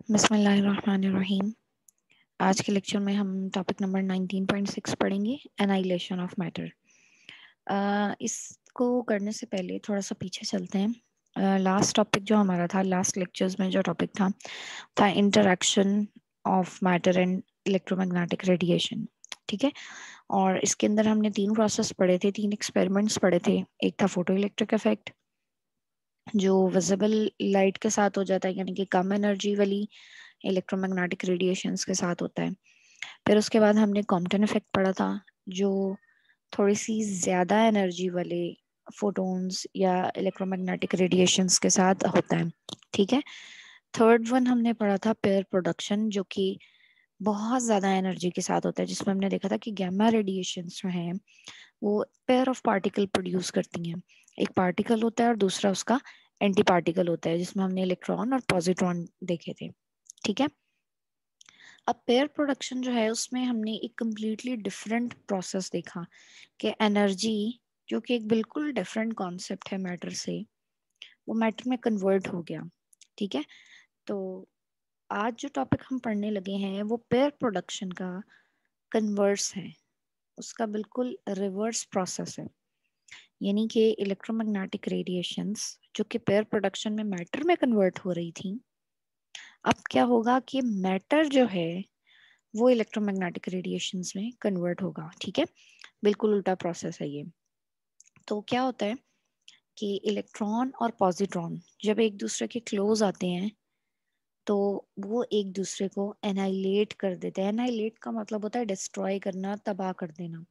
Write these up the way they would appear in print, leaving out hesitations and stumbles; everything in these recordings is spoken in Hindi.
बिस्मिल्लाहिर्रहमानिर्रहीम। आज के लेक्चर में हम टॉपिक नंबर 19.6 पढ़ेंगे, एनाइलेशन ऑफ मैटर। इसको करने से पहले थोड़ा सा पीछे चलते हैं। लास्ट टॉपिक जो हमारा था, लास्ट लेक्चर्स में जो टॉपिक था interaction of matter and electromagnetic radiation. ठीक है, और इसके अंदर हमने 3 प्रोसेस पढ़े थे, 3 एक्सपेरिमेंट्स पढ़े थे। एक था फोटो इलेक्ट्रिक इफेक्ट, जो विजिबल लाइट के साथ हो जाता है, यानी कि कम एनर्जी वाली इलेक्ट्रोमैग्नेटिक रेडिएशंस के साथ होता है। फिर उसके बाद हमने कॉम्पटन इफेक्ट पढ़ा था, जो थोड़ी सी ज़्यादा एनर्जी वाले फोटॉन्स या इलेक्ट्रोमैग्नेटिक रेडिएशंस के साथ होता है। ठीक है, थर्ड वन हमने पढ़ा था पेयर प्रोडक्शन, जो कि बहुत ज़्यादा एनर्जी के साथ होता है, जिसमें हमने देखा था कि गैमा रेडिएशंस जो हैं वो पेयर ऑफ पार्टिकल प्रोड्यूस करती हैं। एक पार्टिकल होता है और दूसरा उसका एंटी पार्टिकल होता है, जिसमें हमने इलेक्ट्रॉन और पॉजिट्रॉन देखे थे। ठीक है, अब पेयर प्रोडक्शन जो है उसमें हमने एक कम्प्लीटली डिफरेंट प्रोसेस देखा कि एनर्जी, जो कि एक बिल्कुल डिफरेंट कॉन्सेप्ट है मैटर से, वो मैटर में कन्वर्ट हो गया। ठीक है, तो आज जो टॉपिक हम पढ़ने लगे हैं वो पेयर प्रोडक्शन का कन्वर्स है, उसका बिल्कुल रिवर्स प्रोसेस है। यानी कि इलेक्ट्रोमैग्नेटिक रेडिएशंस जो कि पेयर प्रोडक्शन में मैटर में कन्वर्ट हो रही थी, अब क्या होगा कि मैटर जो है वो इलेक्ट्रोमैग्नेटिक रेडिएशंस में कन्वर्ट होगा। ठीक है, बिल्कुल उल्टा प्रोसेस है ये। तो क्या होता है कि इलेक्ट्रॉन और पॉजिट्रॉन जब एक दूसरे के क्लोज आते हैं तो वो एक दूसरे को एनाइलेट कर देते हैं। एनाइलेट का मतलब होता है डिस्ट्रॉय करना, तबाह कर देना।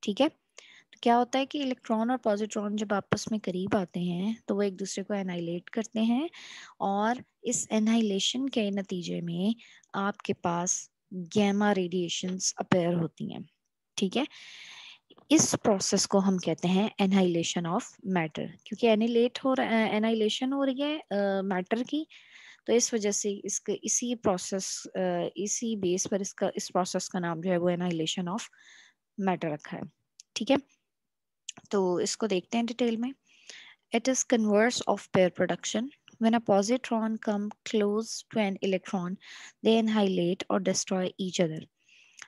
ठीक है, तो क्या होता है कि इलेक्ट्रॉन और पॉजिट्रॉन जब आपस में करीब आते हैं तो वो एक दूसरे को एनाइलेट करते हैं, और इस एनाइलेशन के नतीजे में आपके पास गैमा रेडिएशंस अपेयर होती हैं। ठीक है, इस प्रोसेस को हम कहते हैं एनाइलेशन ऑफ मैटर, क्योंकि एनाइलेशन हो रही है मैटर की, तो इस वजह से इसके इसी बेस पर इस प्रोसेस का नाम जो है वो एनाइलेशन ऑफ मैटर रखा है। ठीक है, तो इसको देखते हैं डिटेल में। It is converse of pair production. When a positron come close to an electron, they annihilate or destroy each other.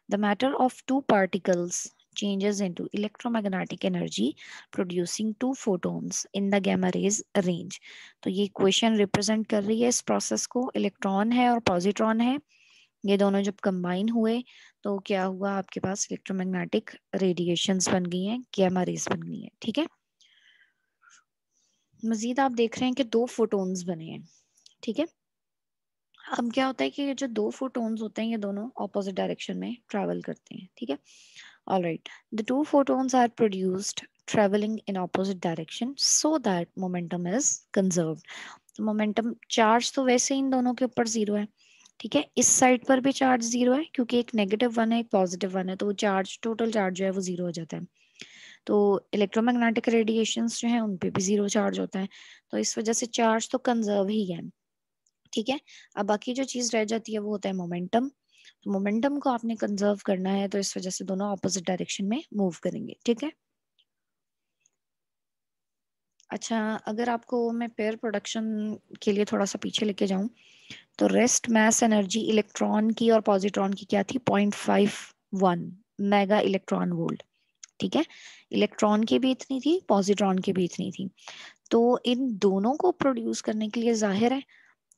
The matter of two particles changes into electromagnetic energy, producing two photons in the gamma rays range. तो ये इक्वेशन रिप्रेजेंट कर रही है इस प्रोसेस को। इलेक्ट्रॉन है और पॉजिट्रॉन है, ये दोनों जब कंबाइन हुए तो क्या हुआ, आपके पास इलेक्ट्रोमैग्नेटिक रेडिएशंस बन गई हैं, गैमा रेज बन गई हैं। ठीक है, मजीद आप देख रहे हैं कि 2 फोटॉन्स बने हैं। ठीक है, अब क्या होता है कि ये जो 2 फोटॉन्स होते हैं ये दोनों ऑपोजिट डायरेक्शन में ट्रैवल करते हैं। ठीक है, alright, the 2 photons are produced traveling in opposite direction so that momentum is conserved. तो मोमेंटम चार्ज तो वैसे इन दोनों के ऊपर 0 है। ठीक है, इस साइड पर भी चार्ज 0 है, क्योंकि एक -1 है एक +1 है, तो वो चार्ज, टोटल चार्ज जो है वो 0 हो जाता है। तो इलेक्ट्रोमैग्नेटिक रेडिएशंस जो है उन पे भी 0 चार्ज होता है, तो इस वजह से चार्ज तो कंजर्व ही है। ठीक है, अब बाकी जो चीज रह जाती है वो होता है मोमेंटम। तो मोमेंटम को आपने कंजर्व करना है, तो इस वजह से दोनों ऑपोजिट डायरेक्शन में मूव करेंगे। ठीक है, अच्छा, अगर आपको मैं पेयर प्रोडक्शन के लिए थोड़ा सा पीछे लेके जाऊं, तो रेस्ट मास एनर्जी इलेक्ट्रॉन की और पॉजिट्रॉन की क्या थी, 0.51 मेगा इलेक्ट्रॉन वोल्ट। ठीक है, इलेक्ट्रॉन की भी इतनी थी, पॉजिट्रॉन की भी इतनी थी। तो इन दोनों को प्रोड्यूस करने के लिए जाहिर है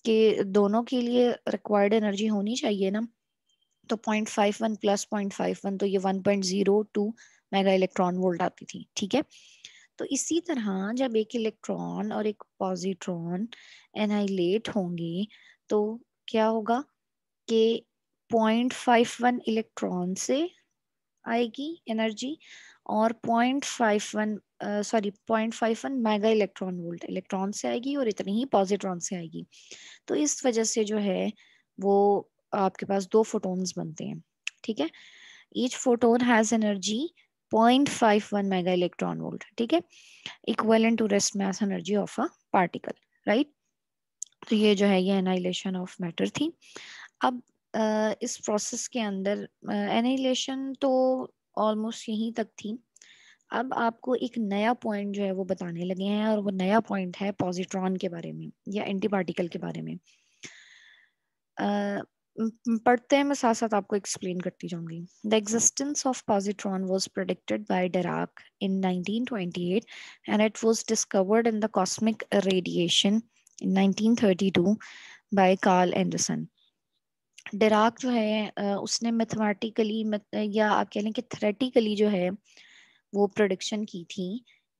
कि दोनों के लिए रिक्वायर्ड एनर्जी होनी चाहिए ना। तो 0.51 प्लस 0.51, तो ये 1.02 मेगा इलेक्ट्रॉन वोल्ट आती थी। ठीक है, तो इसी तरह जब एक इलेक्ट्रॉन और एक पॉजिट्रॉन एनाइलेट होंगे तो क्या होगा कि 0.51 इलेक्ट्रॉन से आएगी एनर्जी, और 0.51 मेगा इलेक्ट्रॉन वोल्ट इलेक्ट्रॉन से आएगी, और इतनी ही पॉजिट्रॉन से आएगी। तो इस वजह से जो है वो आपके पास 2 फोटॉन्स बनते हैं। ठीक है, each photon has energy 0.51 mega electron volt. ठीक है, equivalent to rest mass energy of a particle, right. तो ये जो है ये एनाइलेशन ऑफ मैटर थी। अब इस प्रोसेस के अंदर एनाइलेशन तो ऑलमोस्ट यहीं तक थी। अब आपको एक नया पॉइंट जो है वो बताने लगे हैं, और वो नया पॉइंट है पॉजिट्रॉन के बारे में या एंटी पार्टिकल के बारे में। पढ़ते हैं, मैं साथ साथ आपको एक्सप्लेन करती जाऊंगी. The existence of positron was predicted by Dirac in 1928 and it was discovered in the cosmic radiation in 1932 by Carl Anderson. Dirac जो है उसने मैथमेटिकली या आप कह लें कि थ्योरेटिकली जो है वो प्रेडिक्शन की थी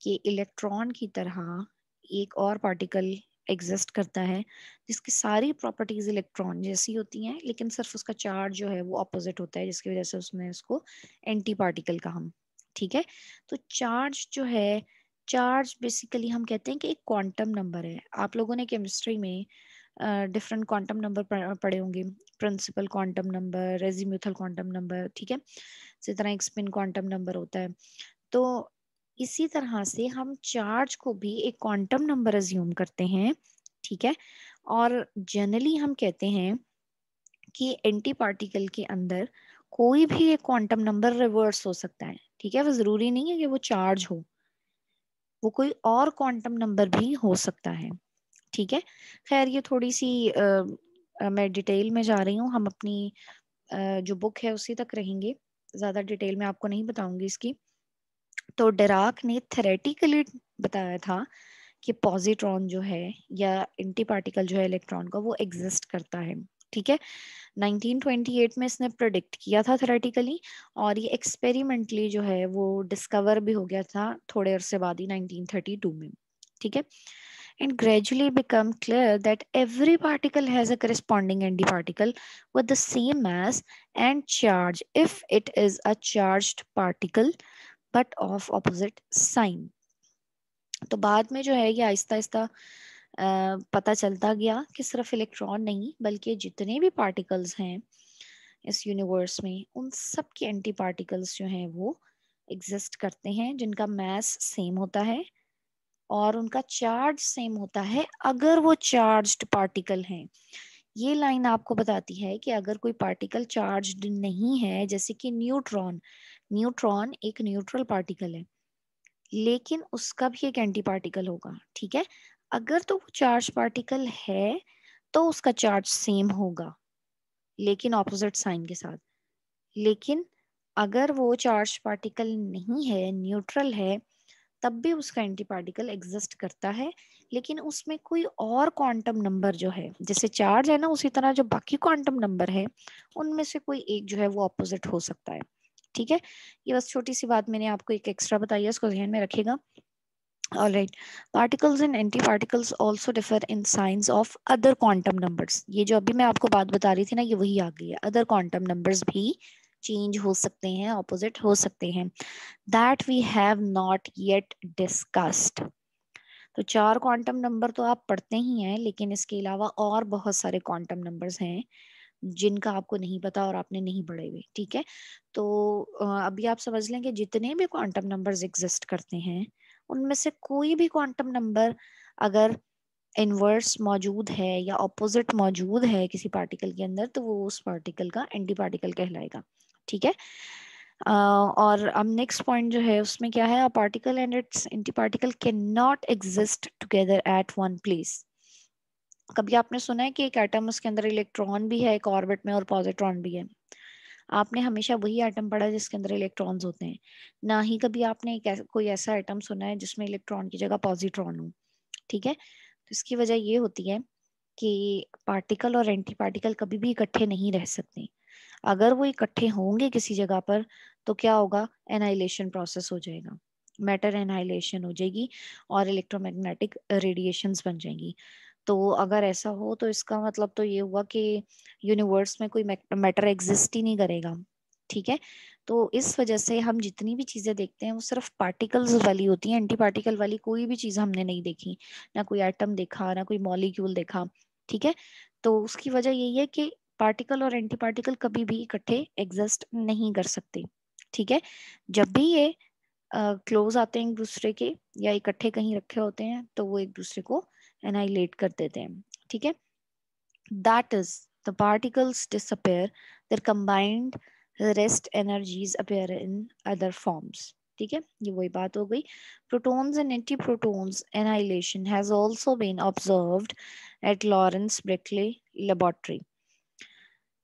कि इलेक्ट्रॉन की तरह एक और पार्टिकल एग्जिस्ट करता है जिसकी सारी प्रॉपर्टीज इलेक्ट्रॉन जैसी होती हैं, लेकिन सिर्फ उसका चार्ज जो है वो ऑपोजिट होता है, जिसकी वजह से उसने उसको एंटी पार्टिकल कहा. ठीक है, तो चार्ज जो है, चार्ज बेसिकली हम कहते हैं कि एक क्वांटम नंबर है. आप लोगों ने केमिस्ट्री में डिफरेंट क्वांटम नंबर पढ़े होंगे. Principal quantum number, azimuthal quantum number. ठीक है, इसी तरह एक स्पिन क्वांटम नंबर होता है. तो इसी तरह से हम चार्ज को भी एक क्वांटम नंबर अज्यूम करते हैं. ठीक है, और जनरली हम कहते हैं कि एंटी पार्टिकल के अंदर कोई भी एक क्वांटम नंबर रिवर्स हो सकता है. ठीक है, वो जरूरी नहीं है कि वो चार्ज हो, वो कोई और क्वांटम नंबर भी हो सकता है. ठीक है, खैर ये थोड़ी सी मैं डिटेल में जा रही हूँ. हम अपनी जो बुक है उसी तक रहेंगे, ज्यादा डिटेल में आपको नहीं बताऊंगी इसकी. तो डिराक ने थेरेटिकली बताया था कि पॉजिट्रॉन जो है या एंटी पार्टिकल जो है इलेक्ट्रॉन का, वो एग्जिस्ट करता है. ठीक है, 1928 में इसने प्रोडिक्ट किया था थेरेटिकली, और ये एक्सपेरिमेंटली जो है वो डिस्कवर भी हो गया था थोड़े अरसे बाद ही 1932 में. ठीक है, and gradually become clear that every particle has a corresponding antiparticle with the same mass and charge if it is a charged particle but of opposite sign. तो बाद में जो है ये आहिस्ता आहिस्ता पता चलता गया कि सिर्फ इलेक्ट्रॉन नहीं बल्कि जितने भी पार्टिकल्स हैं इस यूनिवर्स में, उन सब के एंटी पार्टिकल्स जो हैं वो एग्जिस्ट करते हैं, जिनका मास सेम होता है और उनका चार्ज सेम होता है अगर वो चार्ज्ड पार्टिकल हैं. ये लाइन आपको बताती है कि अगर कोई पार्टिकल चार्ज्ड नहीं है, जैसे कि न्यूट्रॉन, न्यूट्रॉन एक न्यूट्रल पार्टिकल है लेकिन उसका भी एक एंटी पार्टिकल होगा. ठीक है, अगर तो वो चार्ज पार्टिकल है तो उसका चार्ज सेम होगा लेकिन ऑपोजिट साइन के साथ. लेकिन अगर वो चार्ज पार्टिकल नहीं है, न्यूट्रल है, तब भी उसका एंटी पार्टिकल एग्जिस्ट करता है, लेकिन उसमें कोई और क्वांटम नंबर जो है, जैसे चार्ज है ना, उसी तरह जो बाकी क्वांटम नंबर है उनमें से कोई एक जो है वो ऑपोजिट हो सकता है. ठीक है, ये बस छोटी सी बात मैंने आपको एक एक्स्ट्रा बताई है, इसको ध्यान में रखिएगा. All right. Particles and antiparticles also differ in signs of other quantum numbers. ये जो अभी मैं आपको बात बता रही थी ना, ये वही आ गई है. Other quantum numbers भी चेंज हो सकते हैं, ऑपोजिट हो सकते हैं. That we have not yet discussed. तो 4 क्वांटम नंबर तो आप पढ़ते ही हैं, लेकिन इसके अलावा और बहुत सारे क्वांटम नंबर्स हैं जिनका आपको नहीं पता और आपने नहीं पढ़े हुए. ठीक है, तो अभी आप समझ लें कि जितने भी क्वांटम नंबर्स एग्जिस्ट करते हैं उनमें से कोई भी क्वांटम नंबर अगर इनवर्स मौजूद है या ऑपोजिट मौजूद है किसी पार्टिकल के अंदर, तो वो उस पार्टिकल का एंटी पार्टिकल कहलाएगा. ठीक है, और अब नेक्स्ट पॉइंट जो है उसमें क्या है, a particle and it's anti particle can not exist together at one place. कभी आपने सुना है कि एक एटम, उसके अंदर इलेक्ट्रॉन भी है एक ऑर्बिट में और पॉजिट्रॉन भी है? आपने हमेशा वही एटम पढ़ा है जिसके अंदर इलेक्ट्रॉन्स होते हैं, ना ही कभी आपने कोई ऐसा एटम सुना है जिसमें इलेक्ट्रॉन की जगह पॉजिट्रॉन हो. ठीक है, तो इसकी वजह ये होती है कि पार्टिकल और एंटी पार्टिकल कभी भी इकट्ठे नहीं रह सकते. अगर वो इकट्ठे होंगे किसी जगह पर तो क्या होगा, एनाइलेशन प्रोसेस हो जाएगा, मैटर एनाइलेशन हो जाएगी और इलेक्ट्रोमैग्नेटिक रेडिएशंस बन जाएंगी. तो अगर ऐसा हो तो इसका मतलब तो ये हुआ कि यूनिवर्स में कोई मैटर एग्जिस्ट ही नहीं करेगा. ठीक है, तो इस वजह से हम जितनी भी चीजें देखते हैं वो सिर्फ पार्टिकल्स वाली होती हैं, एंटी पार्टिकल वाली कोई भी चीज हमने नहीं देखी, ना कोई एटम देखा, ना कोई मॉलिक्यूल देखा. ठीक है, तो उसकी वजह यही है कि पार्टिकल और एंटी पार्टिकल कभी भी इकट्ठे एग्जिस्ट नहीं कर सकते. ठीक है, जब भी ये क्लोज आते हैं एक दूसरे के या इकट्ठे कहीं रखे होते हैं तो वो एक दूसरे को एनाइलेट कर देते हैं. ठीक है, that is the particles disappear, their combined rest energies appear in other forms. ठीक है, ये वही बात हो गई. Protons and antiprotons annihilation has also been observed at Lawrence Berkeley Laboratory.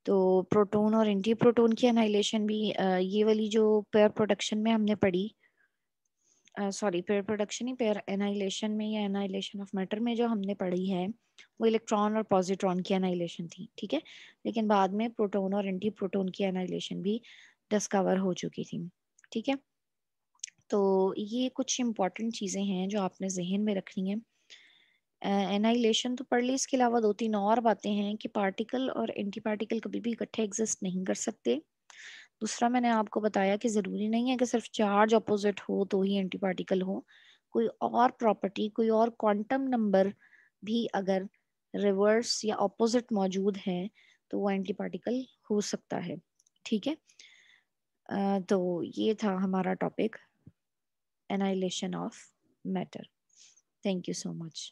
तो प्रोटॉन और एंटी प्रोटॉन की एनाइलेशन भी ये वाली जो पेयर प्रोडक्शन में हमने पढ़ी, सॉरी पेयर प्रोडक्शन ही, पेयर एनाइलेशन में या एनाइलेशन ऑफ मैटर में जो हमने पढ़ी है वो इलेक्ट्रॉन और पॉजिट्रॉन की एनाइलेशन थी, ठीक है। लेकिन बाद में प्रोटॉन और एंटी प्रोटॉन की एनाइलेशन भी डिस्कवर हो चुकी थी, ठीक है। तो ये कुछ इंपॉर्टेंट चीज़ें हैं जो आपने जहन में रखनी है। एनाइलेशन तो पढ़ ली, इसके अलावा दो तीन और बातें हैं कि पार्टिकल और एंटी पार्टिकल कभी भी इकट्ठे एग्जिस्ट नहीं कर सकते। दूसरा, मैंने आपको बताया कि ज़रूरी नहीं है कि सिर्फ चार्ज अपोजिट हो तो ही एंटी पार्टिकल हो, कोई और प्रॉपर्टी, कोई और क्वांटम नंबर भी अगर रिवर्स या अपोजिट मौजूद है तो वो एंटी पार्टिकल हो सकता है, ठीक है। तो ये था हमारा topic, annihilation of matter. Thank you so much.